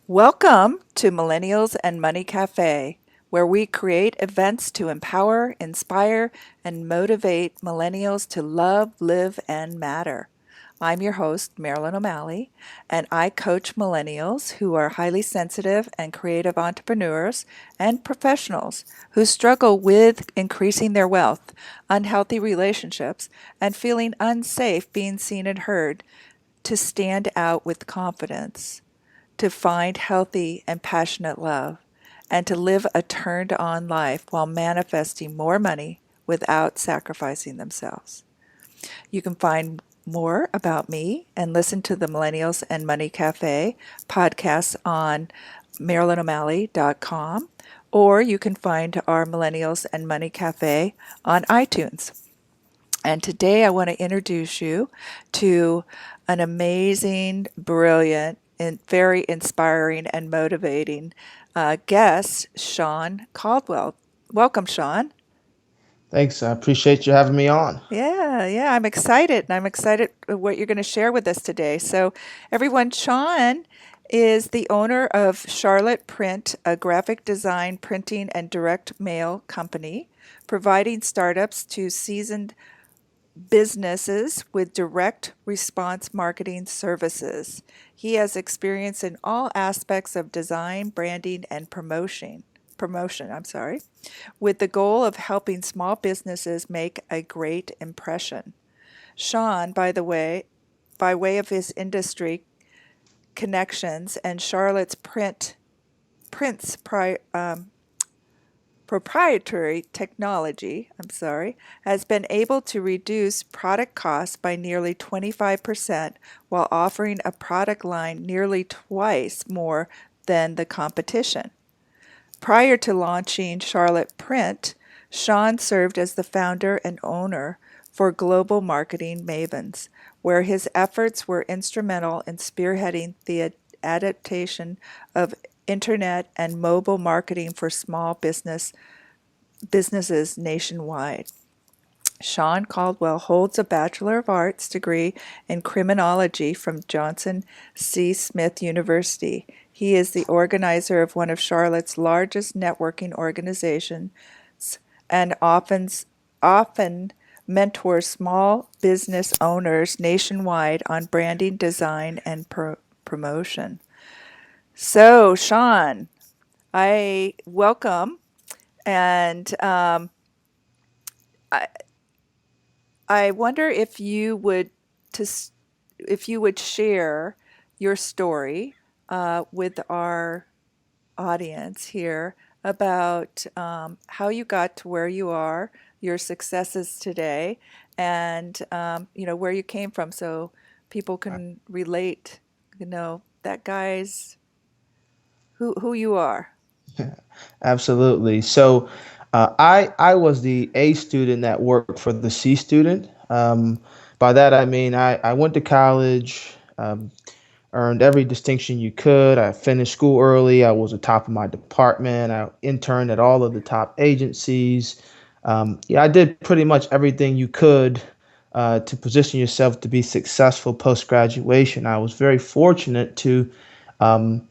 Welcome to Millennials and Money Cafe, where we create events to empower, inspire, and motivate millennials to love, live, and matter. I'm your host, Marilyn O'Malley, and I coach millennials who are highly sensitive and creative entrepreneurs and professionals who struggle with increasing their wealth, unhealthy relationships, and feeling unsafe being seen and heard to stand out with confidence, to find healthy and passionate love, and to live a turned on life while manifesting more money without sacrificing themselves. You can find more about me and listen to the Millennials and Money Cafe podcasts on marilynomalley.com, or you can find our Millennials and Money Cafe on iTunes. And today I want to introduce you to an amazing, brilliant, and very inspiring and motivating guest, Shaun Caldwell. Welcome, Shaun. Thanks. I appreciate you having me on. Yeah, I'm excited. And I'm excited what you're going to share with us today. So, everyone, Shaun is the owner of Charlotte Print, a graphic design, printing, and direct mail company, providing startups to seasoned businesses with direct response marketing services. He has experience in all aspects of design, branding, and promotion, with the goal of helping small businesses make a great impression. Shaun, by way of his industry connections and Charlotte's prints proprietary technology, has been able to reduce product costs by nearly 25% while offering a product line nearly twice more than the competition. Prior to launching Charlotte Print, Shaun served as the founder and owner for Global Marketing Mavens, where his efforts were instrumental in spearheading the adaptation of internet and mobile marketing for small businesses nationwide. Shaun Caldwell holds a Bachelor of Arts degree in criminology from Johnson C. Smith University. He is the organizer of one of Charlotte's largest networking organizations and often mentors small business owners nationwide on branding, design, and promotion. So, Shaun, I welcome and I, I wonder if you would to if you would share your story with our audience here about how you got to where you are, your successes today, and where you came from, so people can relate. That guy's who you are. Absolutely. So I was the A student that worked for the C student. By that I mean I went to college, earned every distinction you could. I finished school early. I was the top of my department. I interned at all of the top agencies. Yeah, I did pretty much everything you could to position yourself to be successful post graduation. I was very fortunate um,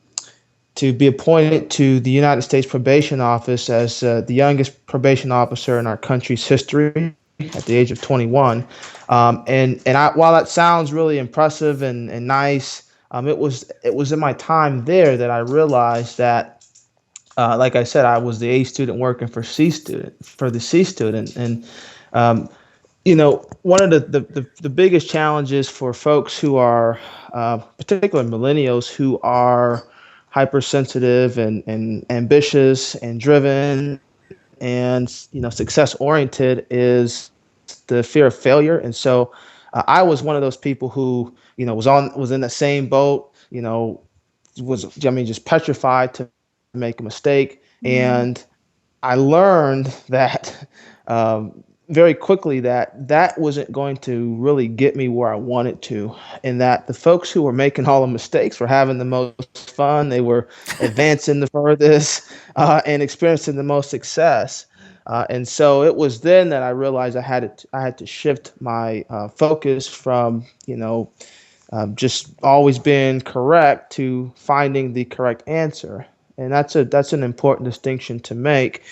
to be appointed to the United States Probation Office as the youngest probation officer in our country's history at the age of 21. While that sounds really impressive and nice, it was in my time there that I realized that, like I said, I was the A student working for the C student, and um, one of the biggest challenges for folks who are, particularly millennials, who are hypersensitive and ambitious and driven and success oriented is the fear of failure. And so I was one of those people who was in the same boat. Was, I mean, just petrified to make a mistake. Mm, And I learned that very quickly that wasn't going to really get me where I wanted to, and that the folks who were making all the mistakes were having the most fun. They were advancing the furthest and experiencing the most success. And so it was then that I realized I had to shift my focus from just always been correct to finding the correct answer. And that's an important distinction to make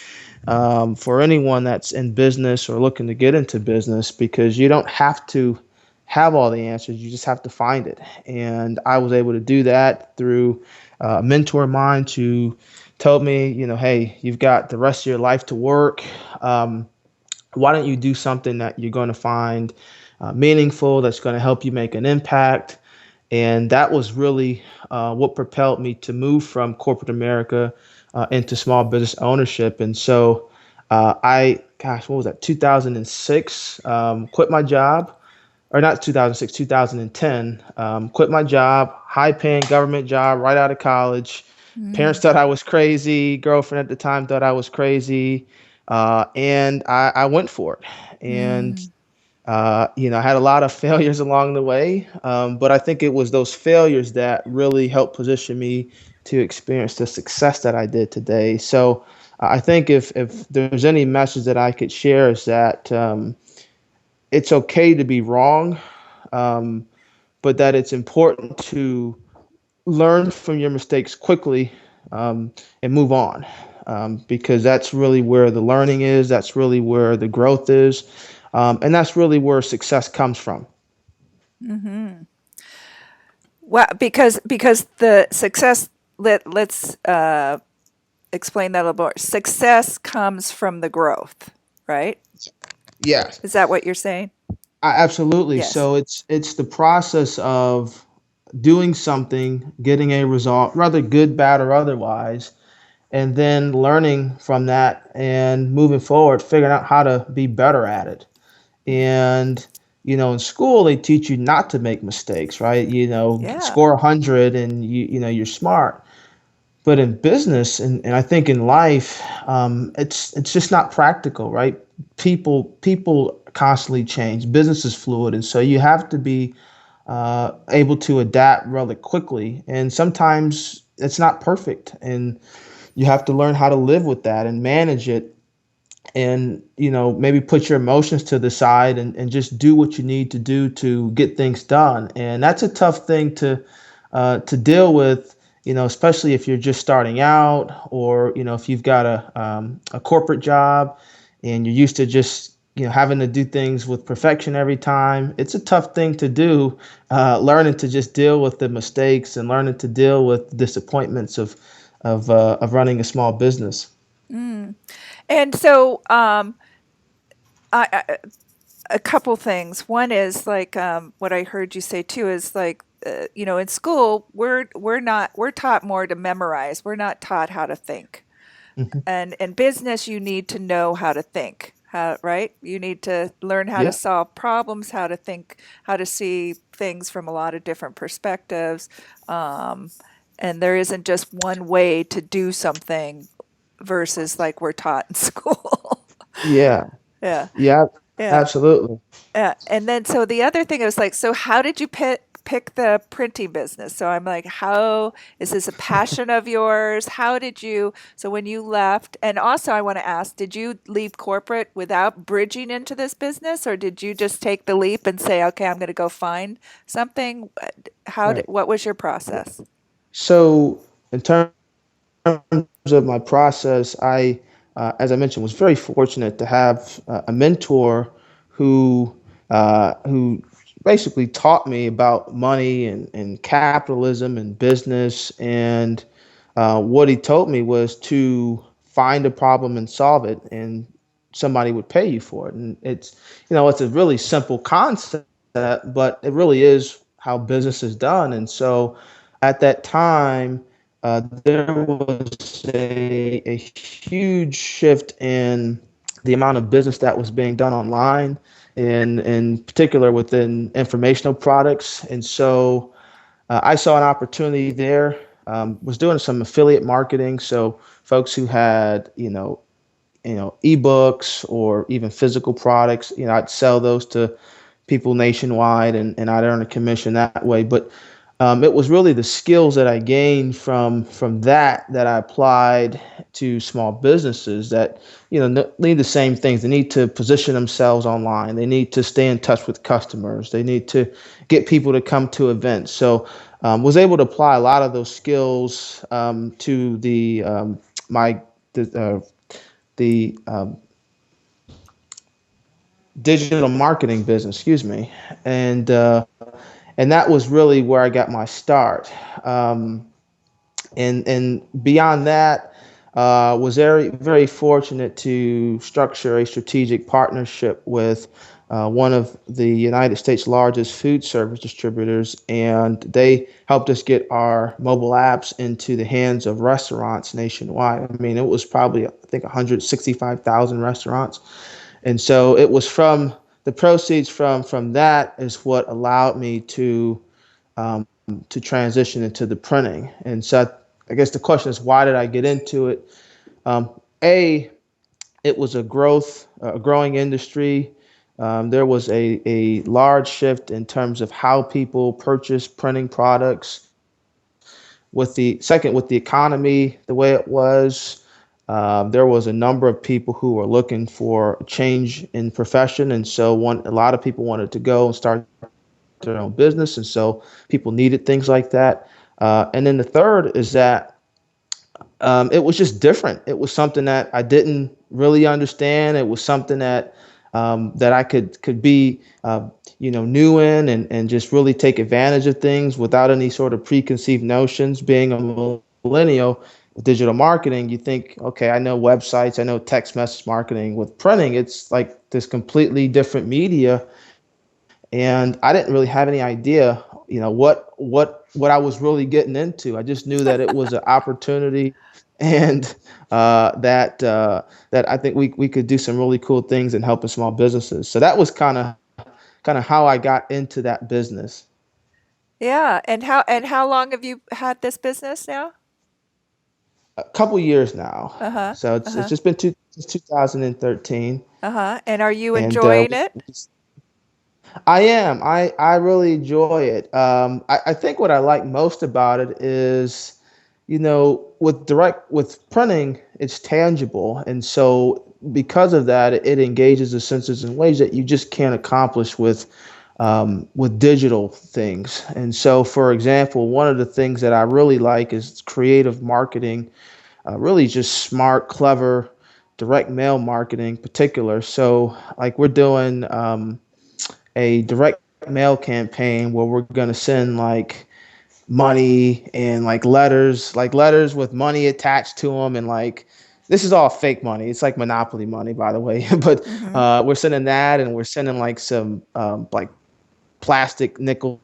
for anyone that's in business or looking to get into business, because you don't have to have all the answers. You just have to find it. And I was able to do that through a mentor of mine who told me, hey, you've got the rest of your life to work. Why don't you do something that you're going to find meaningful, that's going to help you make an impact? And that was really what propelled me to move from corporate America into small business ownership. And so what was that, 2006, quit my job, or not 2006, 2010, quit my job, high paying government job right out of college. Parents Mm, thought I was crazy. Girlfriend at the time thought I was crazy. And I went for it. And mm, I had a lot of failures along the way, but I think it was those failures that really helped position me to experience the success that I did today. So I think if there's any message that I could share is that it's okay to be wrong, um, but that it's important to learn from your mistakes quickly and move on, because that's really where the learning is. That's really where the growth is. And that's really where success comes from. mhm. Well, because the success, let's explain that a little more. Success comes from the growth, right? Yes, Is that what you're saying? absolutely. Yes. So it's the process of doing something, getting a result, rather good, bad, or otherwise, and then learning from that and moving forward, figuring out how to be better at it. And in school they teach you not to make mistakes, right? Yeah. Score 100 and you're smart. But in business and I think in life, it's just not practical, right? People constantly change. Business is fluid, and so you have to be able to adapt rather quickly. And sometimes it's not perfect, and you have to learn how to live with that and manage it, and maybe put your emotions to the side and just do what you need to do to get things done. And that's a tough thing to deal with, especially if you're just starting out, or if you've got a corporate job and you're used to just having to do things with perfection every time. It's a tough thing to do, learning to just deal with the mistakes and learning to deal with disappointments of running a small business. Mm. And so, I a couple things. One is like what I heard you say too is like in school we're taught more to memorize. We're not taught how to think. Mhm. And in business, you need to know how to think. Right? You need to learn how to Yeah. solve problems, how to think, how to see things from a lot of different perspectives. Um, and there isn't just one way to do something versus like we're taught in school. Yeah. Yeah. Yeah. Yeah. Absolutely. And then so the other thing is like, so how did you pick the printing business? So I'm like, how is this a passion of yours? How did you, so when you left, and also I want to ask, did you leave corporate without bridging into this business, or did you just take the leap and say, okay, I'm going to go find something? Right. What was your process? So, in terms of my process, as I mentioned, was very fortunate to have a mentor who basically taught me about money and capitalism and business. And what he told me was to find a problem and solve it, and somebody would pay you for it. And it's a really simple concept, but it really is how business is done. And so, at that time, there was a huge shift in the amount of business that was being done online, and in particular within informational products. And so I saw an opportunity there. Was doing some affiliate marketing, so folks who had ebooks or even physical products, I'd sell those to people nationwide, and I'd earn a commission that way. But it was really the skills that I gained from that I applied to small businesses that need the same things. They need to position themselves online. They need to stay in touch with customers. They need to get people to come to events. So was able to apply a lot of those skills to my the digital marketing business, excuse me, and that was really where I got my start. Um, and beyond that, was very fortunate to structure a strategic partnership with one of the United States' largest food service distributors, and they helped us get our mobile apps into the hands of restaurants nationwide. I mean, it was probably I think 165,000 restaurants, and so it was from the proceeds from that is what allowed me to transition into the printing. And so I guess the question is, why did I get into it? A, it was a growing industry. There was a large shift in terms of how people purchase printing products. With the economy the way it was, there was a number of people who were looking for a change in profession, and so a lot of people wanted to go and start their own business, and so people needed things like that. And then the third is that it was just different. It was something that I didn't really understand. It was something that I could be new in and just really take advantage of things without any sort of preconceived notions. Being a millennial with digital marketing, you think, okay, I know websites, I know text message marketing. With printing, it's like this completely different media, and I didn't really have any idea, what I was really getting into. I just knew that it was an opportunity, and that I think we could do some really cool things in helping small businesses. So that was kind of how I got into that business. Yeah, and how long have you had this business now? A couple years now, Uh-huh. so it's Uh-huh. just been since 2013, Uh-huh. And are you and enjoying it? I am. I really enjoy it. I think what I like most about it is, with printing, it's tangible, and so because of that, it engages the senses in ways that you just can't accomplish with digital things. And so, for example, one of the things that I really like is creative marketing, really just smart, clever, direct mail marketing, in particular. So, like we're doing. A direct mail campaign where we're going to send like money and like letters with money attached to them, and like this is all fake money. It's like monopoly money, by the way. But Mm-hmm. we're sending that, and we're sending like some like plastic nickels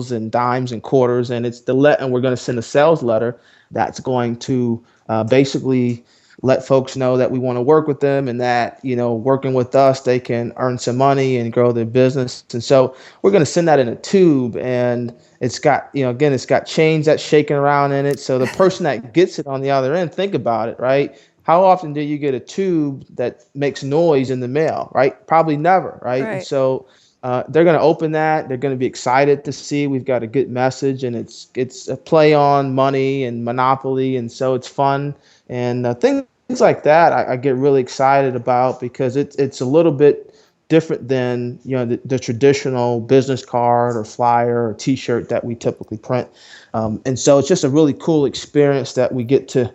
and dimes and quarters, and and we're going to send a sales letter that's going to basically let folks know that we want to work with them, and that working with us they can earn some money and grow their business. And so we're going to send that in a tube, and it's got again, it's got change that's shaking around in it, so the person that gets it on the other end, think about it, right? How often do you get a tube that makes noise in the mail, right? Probably never, right? And Right. so they're going to open that. They're going to be excited to see we've got a good message, and it's a play on money and monopoly, and so it's fun, and things like that. I get really excited about because it's a little bit different than the traditional business card or flyer or T-shirt that we typically print, and so it's just a really cool experience that we get to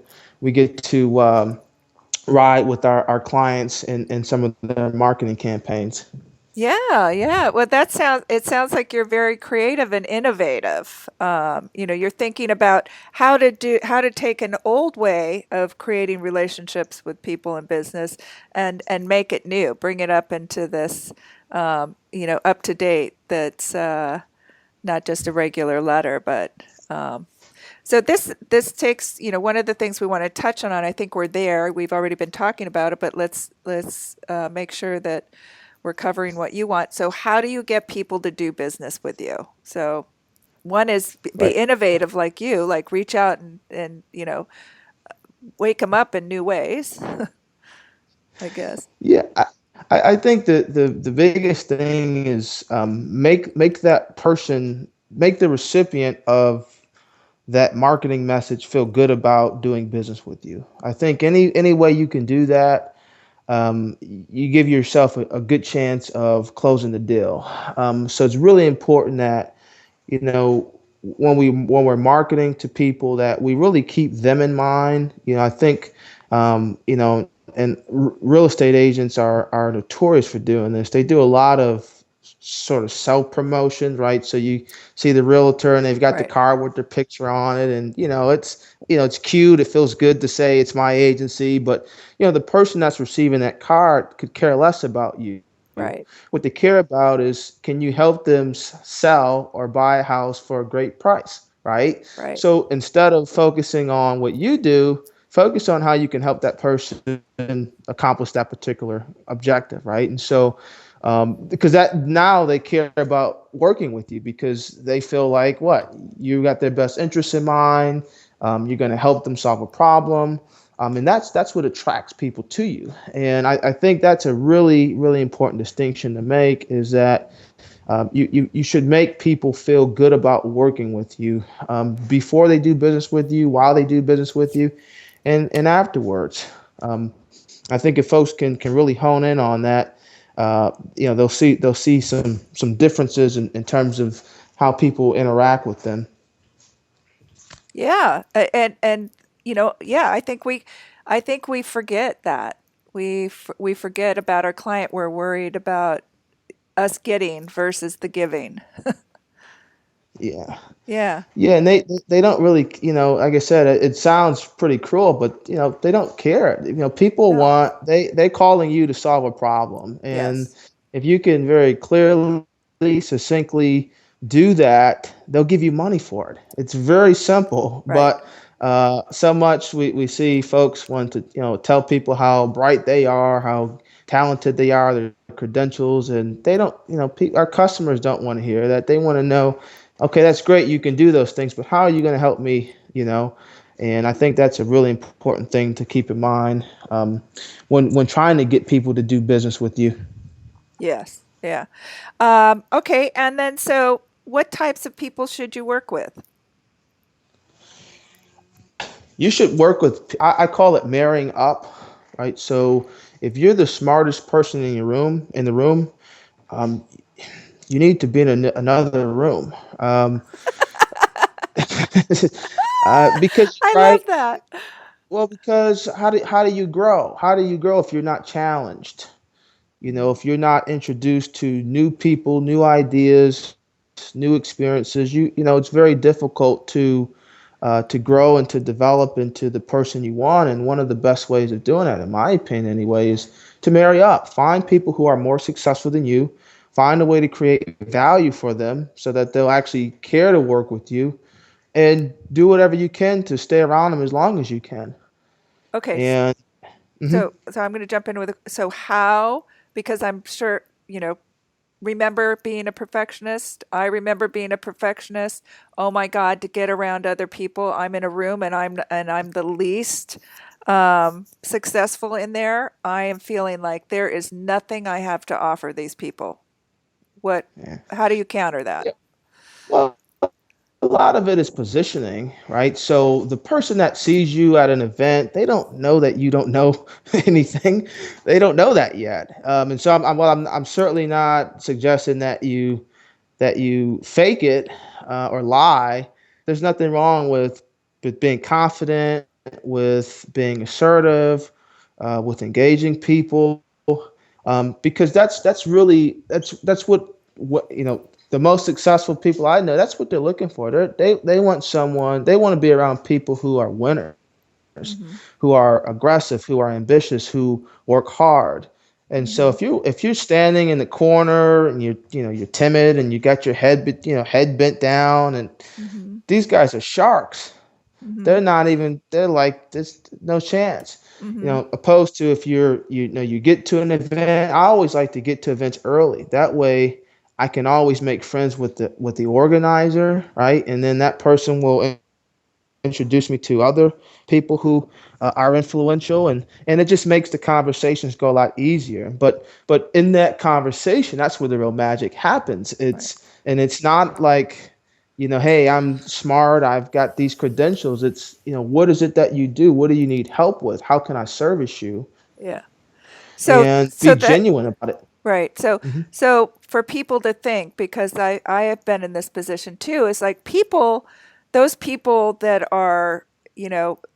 ride with our clients in some of their marketing campaigns. Yeah, yeah. Well, it sounds like you're very creative and innovative. You're thinking about how to take an old way of creating relationships with people in business and make it new, bring it up into this, up to date. That's not just a regular letter, but so this takes, one of the things we want to touch on. I think we're there. We've already been talking about it, but let's make sure that we're covering what you want. So how do you get people to do business with you? So one is be Right. innovative like you, like reach out and wake them up in new ways, I guess. Yeah, I think the biggest thing is make that person, make the recipient of that marketing message feel good about doing business with you. I think any way you can do that, you give yourself a good chance of closing the deal. So it's really important that when we're marketing to people that we really keep them in mind. I think and real estate agents are notorious for doing this. They do a lot of sort of self promotion, right? So you see the realtor and they've got the Right. card with their picture on it, and it's cute. It feels good to say it's my agency, but the person that's receiving that card could care less about you. Right. What they care about is, can you help them sell or buy a house for a great price, right? Right. So instead of focusing on what you do, focus on how you can help that person accomplish that particular objective, right? And so because that now they care about working with you because they feel like what you got their best interests in mind. You're going to help them solve a problem, and that's what attracts people to you. And I think that's a really really important distinction to make, is that you should make people feel good about working with you, before they do business with you, while they do business with you, and afterwards. Um, I think if folks can really hone in on that, they'll see some differences in terms of how people interact with them. Yeah. And yeah, I think we forget that. We forget about our client. We're worried about us getting versus the giving. Yeah. Yeah. Yeah, and they don't really, like I said, it sounds pretty cruel, but they don't care. People No. they calling you to solve a problem, and Yes. if you can very clearly, succinctly do that, they'll give you money for it. It's very simple, Right. but so much we see folks want to tell people how bright they are, how talented they are, their credentials, and they don't. Our customers don't want to hear that. They want to know, okay, that's great, you can do those things, but how are you going to help me? And I think that's a really important thing to keep in mind, when trying to get people to do business with you. Yes. Yeah. Okay. And then, so what types of people should you work with? You should work with, I call it marrying up, right? So if you're the smartest person in the room, um, you need to be in another room. Because I right. love that. Well, because how do you grow? How do you grow if you're not challenged? Mhm. If you're not introduced to new people, new ideas, new experiences, it's very difficult to grow and to develop into the person you want. And one of the best ways of doing that, in my opinion anyway, is to marry up. Find people who are more successful than you. Find a way to create value for them so that they'll actually care to work with you, and do whatever you can to stay around them as long as you can. Okay. And mhm. So I'm going to jump in with so how, because I'm sure, remember being a perfectionist? I remember being a perfectionist. Oh my God, to get around other people, I'm in a room and I'm the least successful in there. I am feeling like there is nothing I have to offer these people. What? Yeah. How do you counter that? Yeah. Well, a lot of it is positioning, right? So the person that sees you at an event, they don't know that you don't know anything. They don't know that yet. And so I'm certainly not suggesting that you fake it, or lie. There's nothing wrong with being confident, with being assertive, with engaging people, because that's really that's what the most successful people I know. That's what they're looking for. They want someone. They want to be around people who are winners, Mm-hmm. who are aggressive, who are ambitious, who work hard. And so Mm-hmm. if you're standing in the corner and you're timid and you got your head bent down, and Mm-hmm. these guys are sharks. Mm-hmm. They're like, there's no chance. Mm-hmm. Opposed to, if you get to an event. I always like to get to events early. That way I can always make friends with the organizer, right? And then that person will introduce me to other people who are influential, and it just makes the conversations go a lot easier. But in that conversation, that's where the real magic happens. Right. It's not like, hey, I'm smart, I've got these credentials. It's, what is it that you do? What do you need help with? How can I service you? Yeah. So and so be that genuine about it. Right. So Hmm. so for people to think, because I have been in this position too, is like people, those people that are,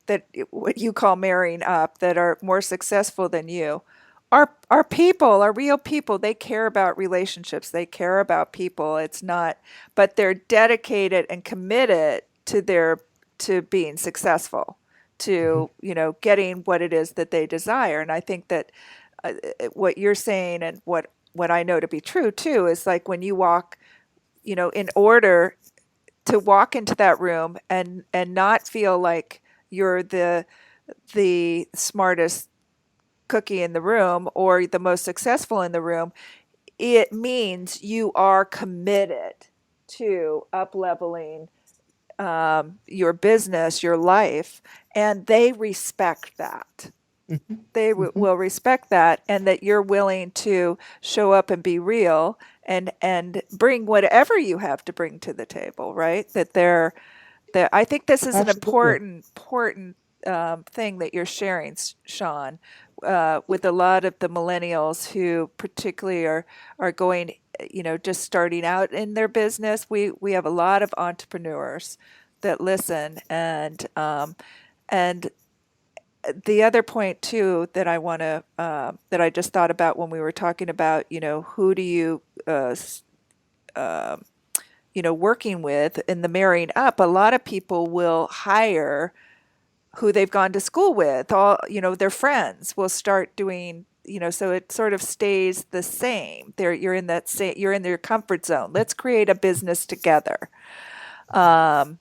that what you call marrying up, that are more successful than you, are people, are real people. They care about relationships. They care about people. It's not, but they're dedicated and committed to to being successful, Hmm. to, getting what it is that they desire. And I think that what you're saying, and what I know to be true too, is like when you walk, in order to walk into that room and not feel like you're the smartest cookie in the room or the most successful in the room, it means you are committed to up leveling your business, your life, and they respect that. Hmm. They Hmm. will respect that, and that you're willing to show up and be real, and bring whatever you have to bring to the table, right? That I think this is an Absolutely. important thing that you're sharing, Shaun, with a lot of the millennials who particularly are going, just starting out in their business. We have a lot of entrepreneurs that listen, and the other point too that I want to that I just thought about when we were talking about, who do you working with in the marrying up, a lot of people will hire who they've gone to school with. All, their friends will start doing, so it sort of stays the same. There, you're in your comfort zone. Let's create a business together. Um,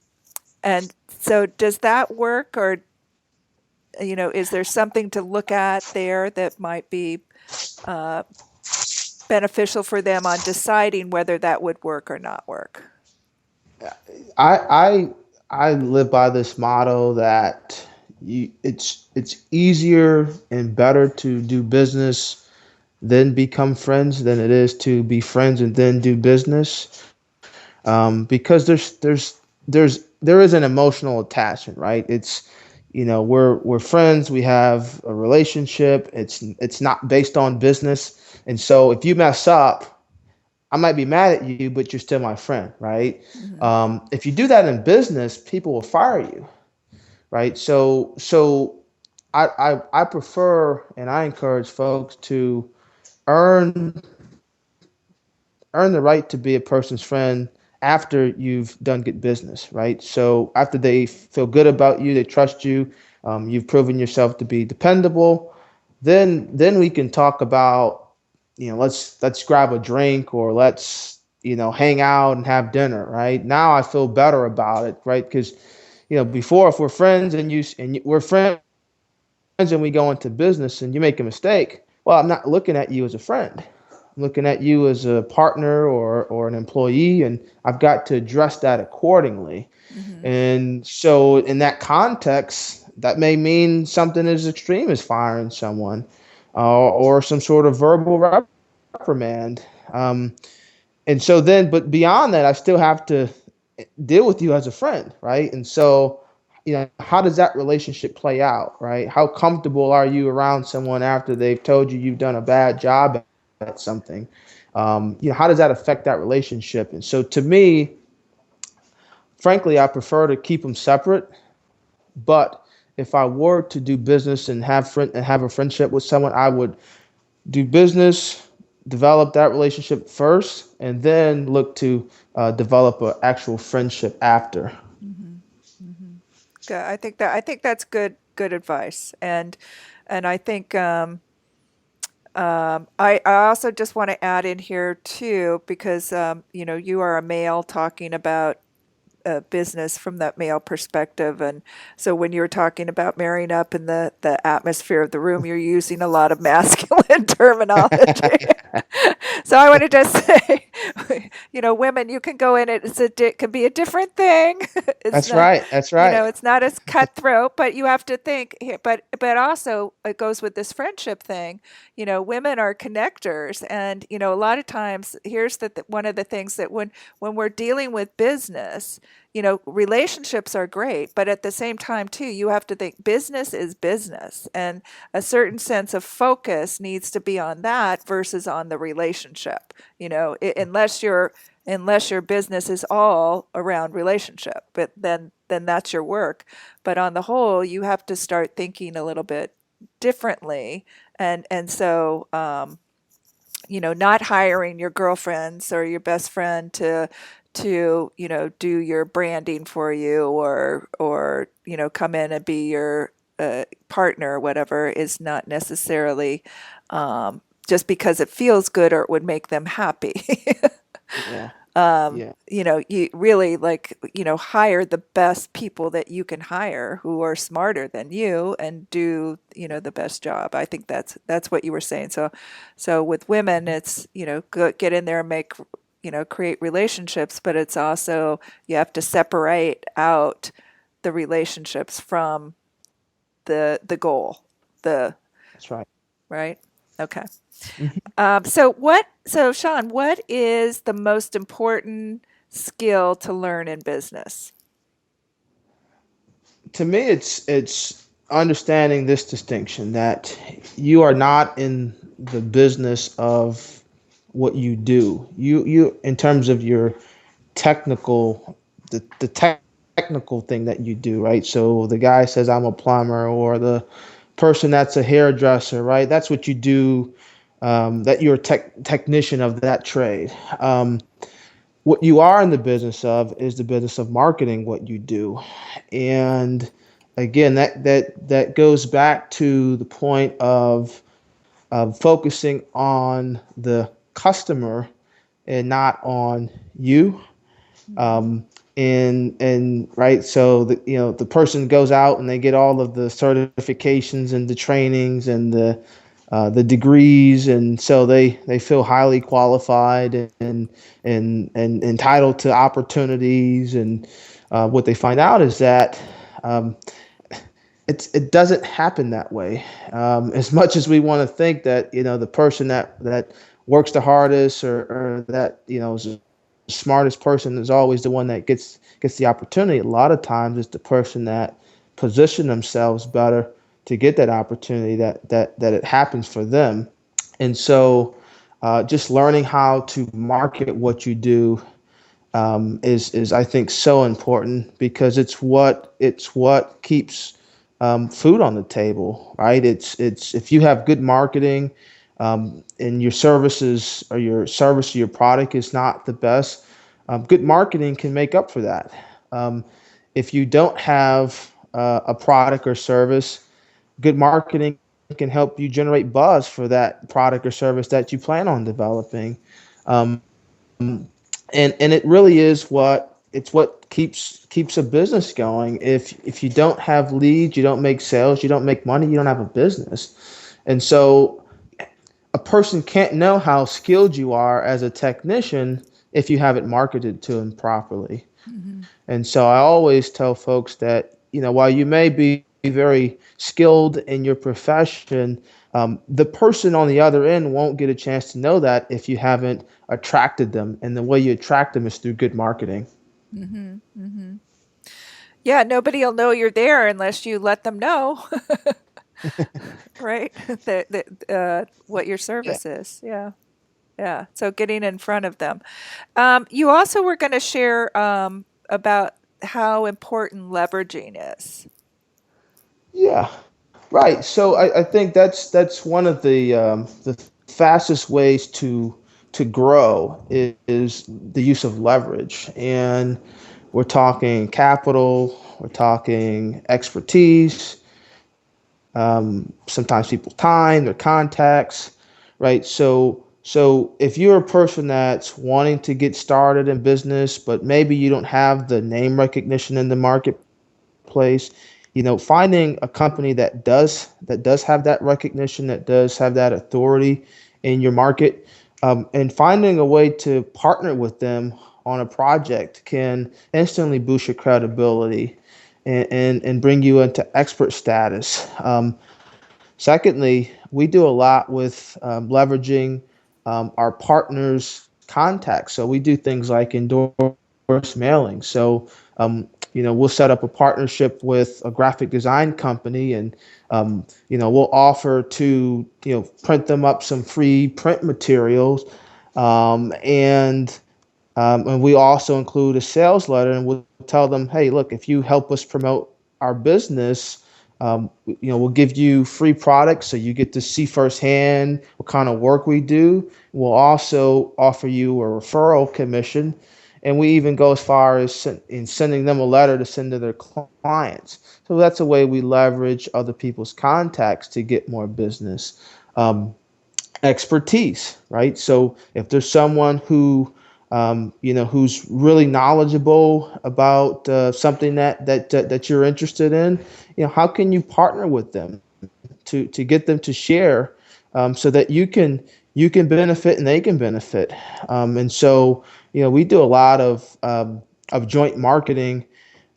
and so does that work, or is there something to look at there that might be uh, beneficial for them on deciding whether that would work or not work? I I I live by this motto that it's easier and better to do business then become friends than it is to be friends and then do business. Because there is an emotional attachment, right? It's we're friends, we have a relationship. It's not based on business, and so if you mess up, I might be mad at you, but you're still my friend, right? Hmm. If you do that in business, people will fire you, right? So I prefer and I encourage folks to earn earn the right to be a person's friend after you've done good business, right? So after they feel good about you, they trust you, you've proven yourself to be dependable, then we can talk about, let's grab a drink or let's hang out and have dinner, right? Now I feel better about it, right? Because before, if we're friends we're friends and we go into business and you make a mistake, well, I'm not looking at you as a friend. I'm looking at you as a partner or an employee, and I've got to address that accordingly. Hmm. And so, in that context, that may mean something as extreme as firing someone or some sort of verbal reprimand. And so then, but beyond that, I still have to deal with you as a friend, right? And so, how does that relationship play out, right? How comfortable are you around someone after they've told you you've done a bad job at something? How does that affect that relationship? And so, to me, frankly, I prefer to keep them separate. But if I were to do business and have a friendship with someone, I would do business, develop that relationship first, and then look to develop an actual friendship after. Hmm. Hmm. Good. I think that's good advice, and I think I also just want to add in here too, because you are a male talking about business from that male perspective. And so when you're talking about marrying up in the atmosphere of the room, you're using a lot of masculine terminology. So I want to just say, women, you can go in it. It can be a different thing. It's That's not, right. That's right. it's not as cutthroat, but you have to think here. But also it goes with this friendship thing. Women are connectors, and a lot of times, here's one of the things that when we're dealing with business, relationships are great, but at the same time too, you have to think business is business, and a certain sense of focus needs to be on that versus on the relationship. Unless your business is all around relationship, but then that's your work. But on the whole, you have to start thinking a little bit differently, and so not hiring your girlfriends or your best friend to do your branding for you, or come in and be your partner or whatever, is not necessarily just because it feels good or it would make them happy. Yeah. Yeah. You really, hire the best people that you can hire who are smarter than you and do the best job. I think that's what you were saying. So with women, it's, get in there and create relationships, but it's also, you have to separate out the relationships from the goal. The That's right. Right? Okay. Mhm. So Shaun, what is the most important skill to learn in business? To me, it's understanding this distinction that you are not in the business of what you do. You in terms of your technical the technical thing that you do, right? So the guy says I'm a plumber, or the person that's a hairdresser, right? That's what you do. That you're a technician of that trade. What you are in the business of is the business of marketing what you do. And again, that goes back to the point of focusing on the customer and not on you. Mhm. And right, so the person goes out and they get all of the certifications and the trainings and the degrees, and so they feel highly qualified and entitled to opportunities. And what they find out is that um, it doesn't happen that way. As much as we want to think that the person that works the hardest, or that is the smartest person is always the one that gets the opportunity. A lot of times it's the person that position themselves better to get that opportunity, that it happens for them. And so just learning how to market what you do is I think so important, because it's what keeps food on the table, right? It's if you have good marketing, and your services, or your service or your product is not the best, good marketing can make up for that. Um, if you don't have a product or service, good marketing can help you generate buzz for that product or service that you plan on developing. Um, and it really it's what keeps a business going. If you don't have leads, you don't make sales, you don't make money, you don't have a business. And so a person can't know how skilled you are as a technician if you haven't marketed to them properly. Mhm. And so I always tell folks that, while you may be very skilled in your profession, the person on the other end won't get a chance to know that if you haven't attracted them. And the way you attract them is through good marketing. Mhm. Mhm. Yeah, nobody'll know you're there unless you let them know, right? What your Yeah. service is. Yeah. Yeah. So getting in front of them. You also were going to share about how important leveraging is. Yeah. Right. So I think that's one of the fastest ways to grow is the use of leverage. And we're talking capital, we're talking expertise, sometimes people's time, their contacts, right? So if you're a person that's wanting to get started in business, but maybe you don't have the name recognition in the marketplace, finding a company that does have that recognition, that does have that authority in your market, and finding a way to partner with them on a project can instantly boost your credibility and bring you into expert status. Secondly, we do a lot with leveraging our partners' contacts. So we do things like endorse mailing. So We'll set up a partnership with a graphic design company, and we'll offer to print them up some free print materials, and we also include a sales letter, and we'll tell them, hey, look, if you help us promote our business, we'll give you free products so you get to see firsthand what kind of work we do. We'll also offer you a referral commission, and we even go as far as in sending them a letter to send to their clients. So that's a way we leverage other people's contacts to get more business. Expertise, right? So if there's someone who's really knowledgeable about something that you're interested in, how can you partner with them to get them to share, so that you can benefit and they can benefit. And so, we do a lot of joint marketing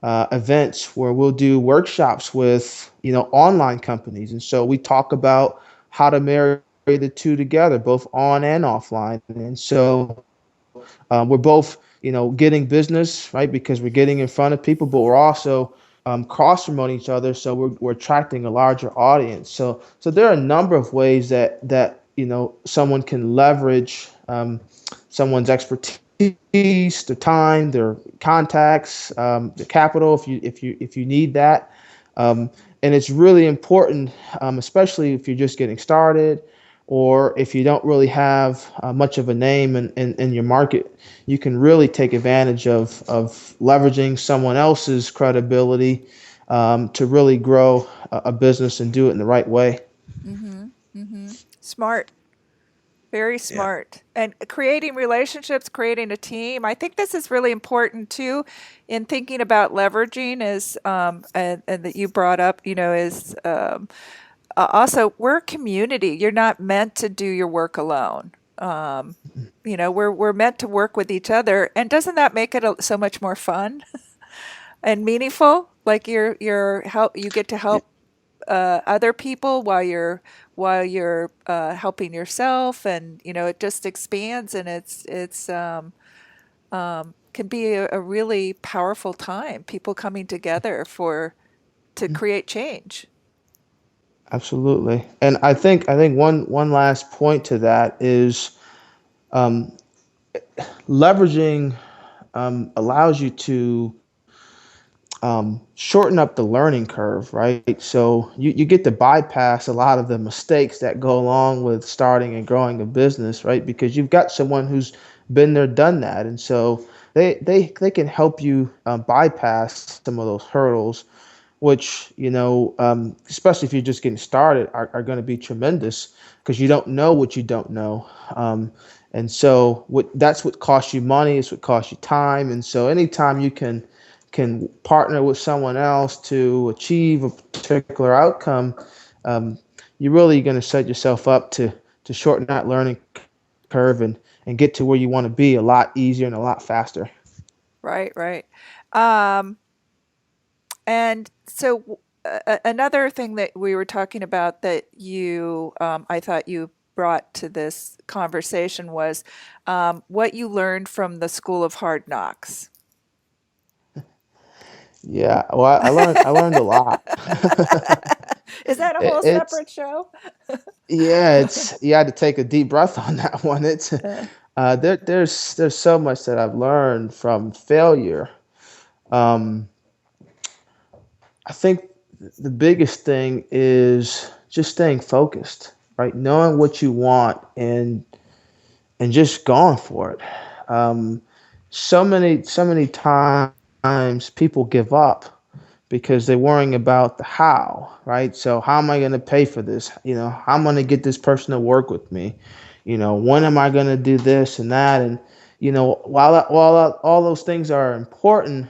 events where we'll do workshops with online companies, and so we talk about how to marry the two together, both on and offline. And so we're both, getting business, right, because we're getting in front of people, but we're also cross promoting each other, so we're attracting a larger audience. So there are a number of ways that someone can leverage someone's expertise, their time, their contacts, their capital, if you need that. And it's really important, especially if you're just getting started, or if you don't really have much of a name in your market. You can really take advantage of leveraging someone else's credibility to really grow a business and do it in the right way. Mm-hmm. Mm-hmm. Smart. Very Yeah. smart. And creating relationships, creating a team. I think this is really important too in thinking about leveraging is, and that you brought up, is also we're a community. You're not meant to do your work alone. We're meant to work with each other. And doesn't that make it so much more fun and meaningful? Like you get to Yeah, help other people while you're helping yourself, and it just expands, and it's can be a really powerful time. People coming together to create change. absolutely. And I think one last point to that is leveraging allows you to shorten up the learning curve, right? So you get to bypass a lot of the mistakes that go along with starting and growing a business, right? Because you've got someone who's been there, done that, and so they can help you bypass some of those hurdles, which especially if you're just getting started, are going to be tremendous because you don't know what you don't know. And so that's what costs you money. It's what costs you time. And so anytime you can partner with someone else to achieve a particular outcome, um, you're really going to set yourself up to shorten that learning curve and get to where you want to be a lot easier and a lot faster. Right, right. Um, and so another thing that we were talking about that I thought you brought to this conversation was what you learned from the School of Hard Knocks. Yeah, well, I learned a lot. Is that a whole It's separate show? yeah, it's you had to take a deep breath on that one. It's Uh, there's so much that I've learned from failure. Um, I think the biggest thing is just staying focused, right? Knowing what you want and just going for it. Um, so many times people give up because they're worrying about the how, right? So how am I going to pay for this? How am I going to get this person to work with me? When am I going to do this and that? And while all those things are important,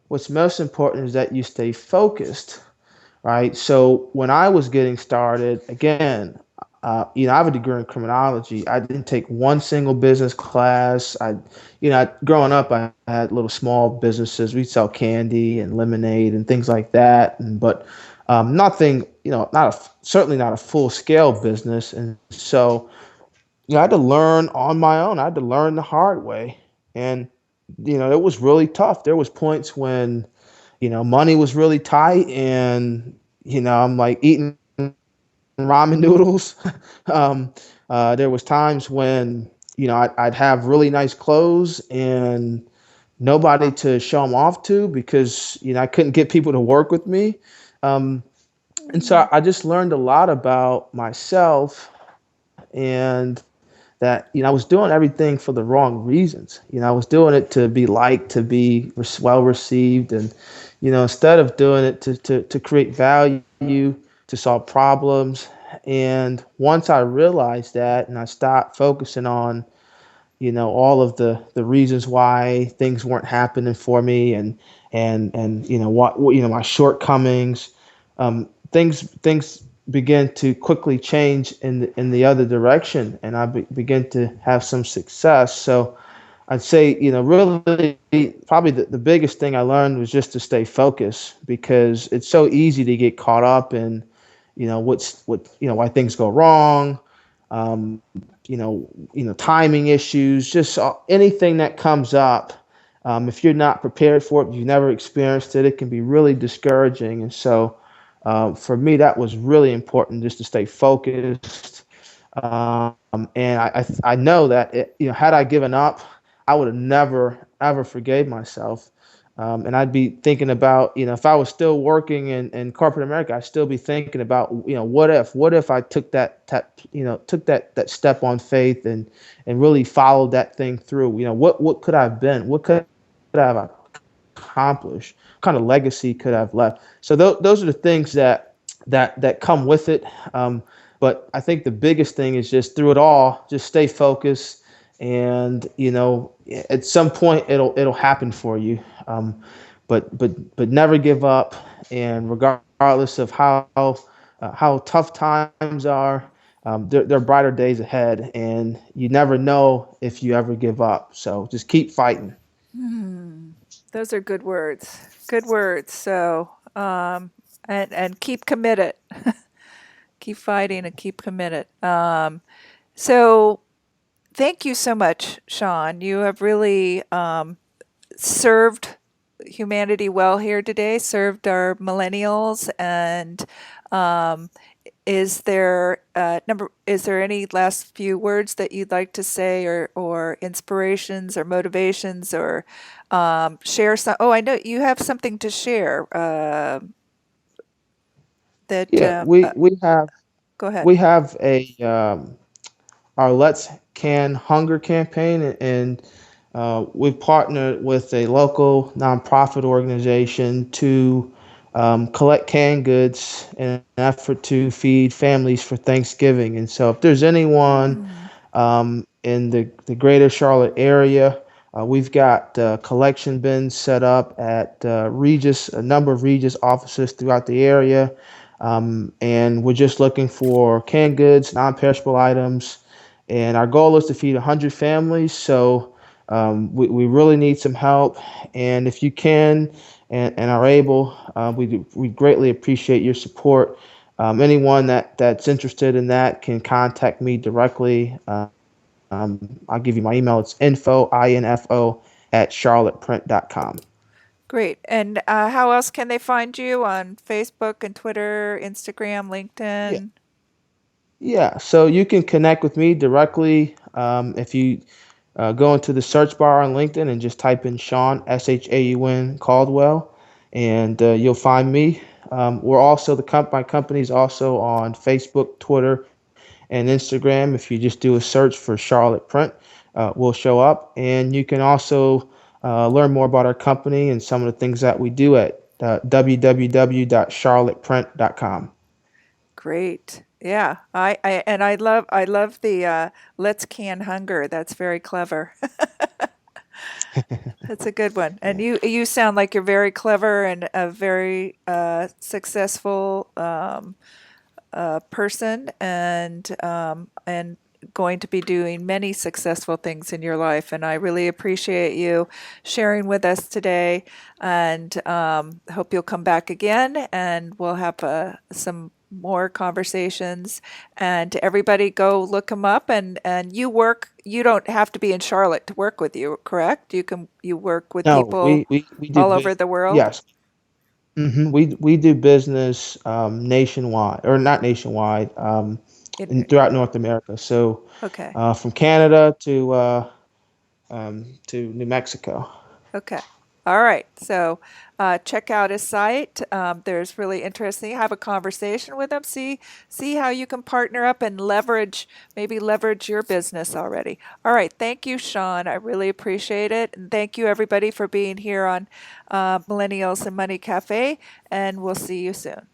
what's most important is that you stay focused, right? So when I was getting started, again, I have a degree in criminology. I didn't take one single business class. Growing up, I had little small businesses. We sell candy and lemonade and things like that, but nothing, certainly not a full scale business. And so, I had to learn on my own. I had to learn the hard way, and it was really tough. There was points when, money was really tight, and I'm like eating ramen noodles. um, there was times when I'd have really nice clothes and nobody to show them off to, because I couldn't get people to work with me. Um, and so I just learned a lot about myself, and that I was doing everything for the wrong reasons. I was doing it to be liked, to be well received, and instead of doing it to create value, to solve problems. And once I realized that, and I stopped focusing on all of the reasons why things weren't happening for me, and what my shortcomings, things began to quickly change in the other direction, and I began to have some success. So I'd say, really, probably the biggest thing I learned was just to stay focused, because it's so easy to get caught up in, why things go wrong, um, timing issues, just anything that comes up. If you're not prepared for it, you've never experienced it, it can be really discouraging. And so, for me, that was really important, just to stay focused. And I know that had I given up, I would have never ever forgave myself. And I'd be thinking about, if I was still working in corporate America, I'd still be thinking about, what if I took that step on faith, and really followed that thing through. What could I have been? What could I have accomplished? What kind of legacy could I have left? So those are the things that come with it. But I think the biggest thing is, just through it all, just stay focused, and at some point it'll happen for you. But never give up, and regardless of how tough times are, there are brighter days ahead, and you never know if you ever give up. So just keep fighting. Those are good words. Good words. So, and keep committed. Keep fighting and keep committed. So, thank you so much, Shaun. You have really served humanity well here today. Served our millennials. And is there number? Is there any last few words that you'd like to say, or inspirations, or motivations, or share some? Oh, I know you have something to share. That Yeah, Go ahead. we have a our Let's Can Hunger campaign, and we've partnered with a local nonprofit organization to collect canned goods in an effort to feed families for Thanksgiving. And so, if there's anyone in the greater Charlotte area, we've got collection bins set up at a number of Regis offices throughout the area. And we're just looking for canned goods, non-perishable items, and our goal is to feed 100 families. So we really need some help, and if you can and are able, we greatly appreciate your support. Anyone that's interested in that can contact me directly. I'll give you my email. It's info at charlotteprint.com. Great. And how else can they find you on Facebook and Twitter, Instagram, Yeah, LinkedIn? yeah. So you can connect with me directly, if you go into the search bar on LinkedIn and just type in Shaun, Shaun Caldwell, and you'll find me. We're also my company is also on Facebook, Twitter, and Instagram. If you just do a search for Charlotte Print, we'll show up. And you can also learn more about our company and some of the things that we do at www.charlotteprint.com. Great. Yeah. I love the let's can hunger. That's very clever. That's a good one. And Yeah. you sound like you're very clever and a very successful person, and going to be doing many successful things in your life. And I really appreciate you sharing with us today. And hope you'll come back again, and we'll have some more conversations. And everybody go look him up. And you don't have to be in Charlotte to work with you, correct? You work with No, people we do all over business. the world? Yes. We do business nationwide, or not nationwide, In, throughout North America. So okay. from Canada to New Mexico. Okay. All right. So check out his site. There's really interesting. Have a conversation with him. See how you can partner up and maybe leverage your business already. All right. Thank you, Shaun. I really appreciate it. And thank you, everybody, for being here on Millennials and Money Cafe. And we'll see you soon.